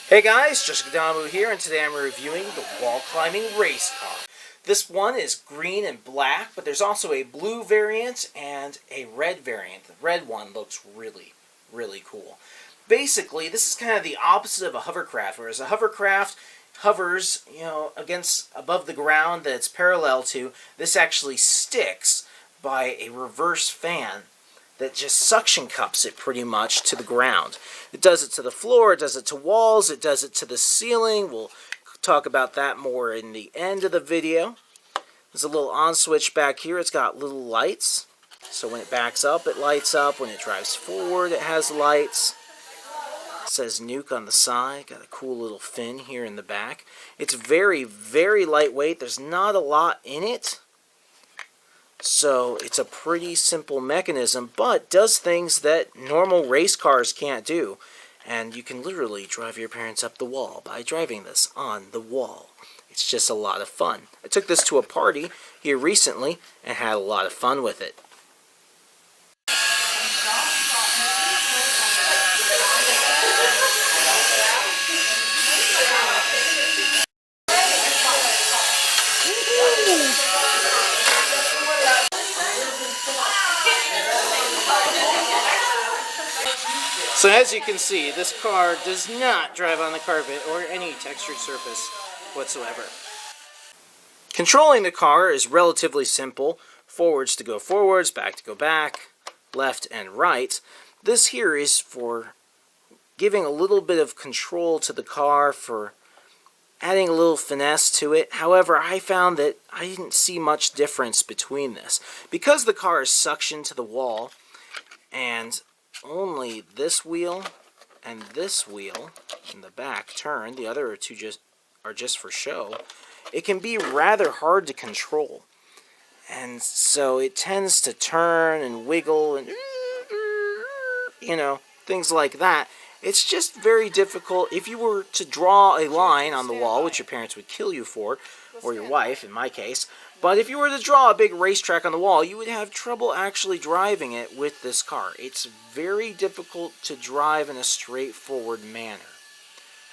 Hey guys, Jessica Damu here, and today I'm reviewing the wall climbing race car. This one is green and black, but there's also a blue variant and a red variant. The red one looks really, really cool. Basically, this is kind of the opposite of a hovercraft, whereas a hovercraft hovers, against above the ground that it's parallel to. This actually sticks by a reverse fan that just suction cups it pretty much to the ground. It does it to the floor, it does it to walls, it does it to the ceiling. We'll talk about that more in the end of the video. There's a little on switch back here. It's got little lights. So when it backs up, it lights up. When it drives forward, it has lights. It says Nuke on the side. Got a cool little fin here in the back. It's very, very lightweight. There's not a lot in it. So it's a pretty simple mechanism, but does things that normal race cars can't do. And you can literally drive your parents up the wall by driving this on the wall. It's just a lot of fun. I took this to a party here recently and had a lot of fun with it. So as you can see, this car does not drive on the carpet or any textured surface whatsoever. Controlling the car is relatively simple. Forwards to go forwards, back to go back, left and right. This here is for giving a little bit of control to the car, for adding a little finesse to it. However, I found that I didn't see much difference between this. Because the car is suctioned to the wall, and only this wheel and this wheel in the back turn, the other two are just for show, it can be rather hard to control. And so it tends to turn and wiggle and, things like that. It's just very difficult. If you were to draw a line on the wall, which your parents would kill you for, or your wife in my case, but if you were to draw a big racetrack on the wall, you would have trouble actually driving it with this car. It's very difficult to drive in a straightforward manner.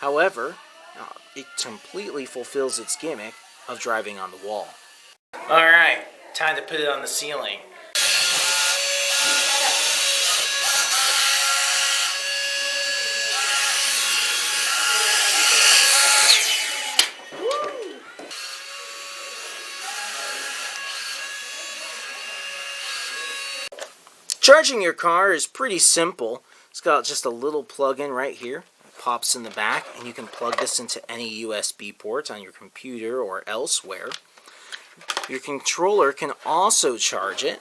However, it completely fulfills its gimmick of driving on the wall. Alright, time to put it on the ceiling. Charging your car is pretty simple. It's got just a little plug-in right here. It pops in the back, and you can plug this into any USB port on your computer or elsewhere. Your controller can also charge it.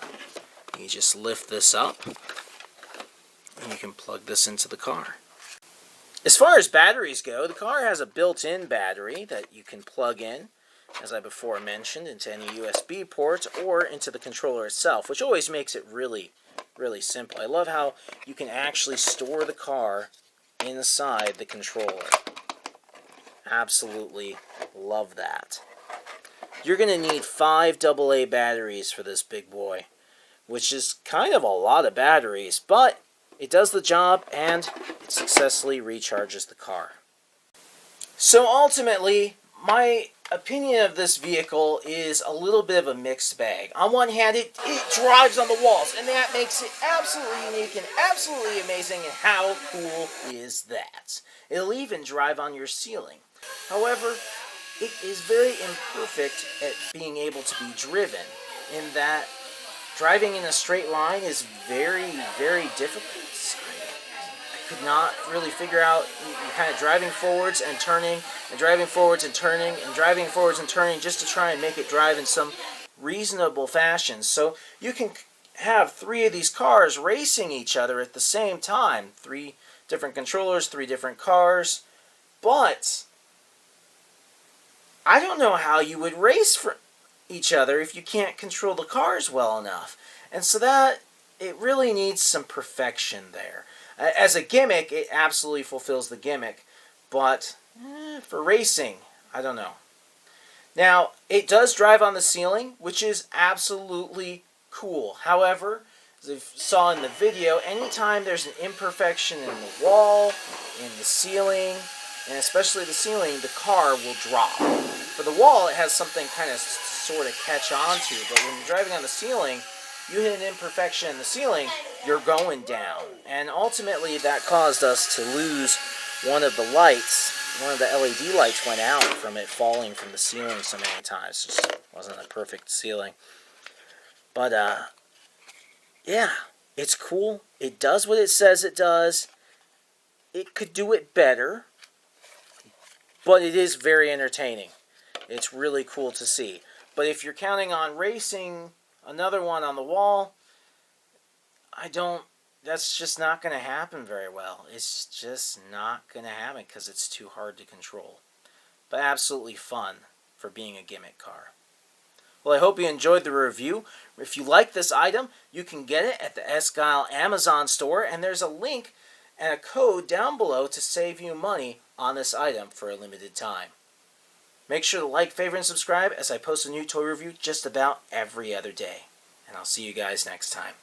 You just lift this up, and you can plug this into the car. As far as batteries go, the car has a built-in battery that you can plug in, as I before mentioned, into any USB port or into the controller itself, which always makes it really simple. I love how you can actually store the car inside the controller. Absolutely love that. You're going to need 5 AA batteries for this big boy, which is kind of a lot of batteries, but it does the job and it successfully recharges the car. So ultimately, my opinion of this vehicle is a little bit of a mixed bag. On one hand, it drives on the walls, and that makes it absolutely unique and absolutely amazing, and how cool is that? It'll even drive on your ceiling. However, it is very imperfect at being able to be driven, in that driving in a straight line is very, very difficult. I could not really figure out, you're kind of driving forwards and turning, and driving forwards and turning, and driving forwards and turning, just to try and make it drive in some reasonable fashion. So you can have 3 of these cars racing each other at the same time. 3 different controllers, 3 different cars. But I don't know how you would race for each other if you can't control the cars well enough. And so that, it really needs some perfection there. As a gimmick, it absolutely fulfills the gimmick, but for racing, I don't know. Now, it does drive on the ceiling, which is absolutely cool. However, as you saw in the video, anytime there's an imperfection in the wall, in the ceiling, and especially the ceiling, the car will drop. For the wall, it has something kind of sort of catch on to, but when you're driving on the ceiling, you hit an imperfection in the ceiling, you're going down. And ultimately, that caused us to lose one of the lights. One of the LED lights went out from it falling from the ceiling so many times. It just wasn't a perfect ceiling. But, yeah, it's cool. It does what it says it does. It could do it better, but it is very entertaining. It's really cool to see. But if you're counting on racing another one on the wall, that's just not going to happen very well. It's just not going to happen because it's too hard to control. But absolutely fun for being a gimmick car. Well, I hope you enjoyed the review. If you like this item, you can get it at the SGILE Amazon store, and there's a link and a code down below to save you money on this item for a limited time. Make sure to like, favorite, and subscribe as I post a new toy review just about every other day. And I'll see you guys next time.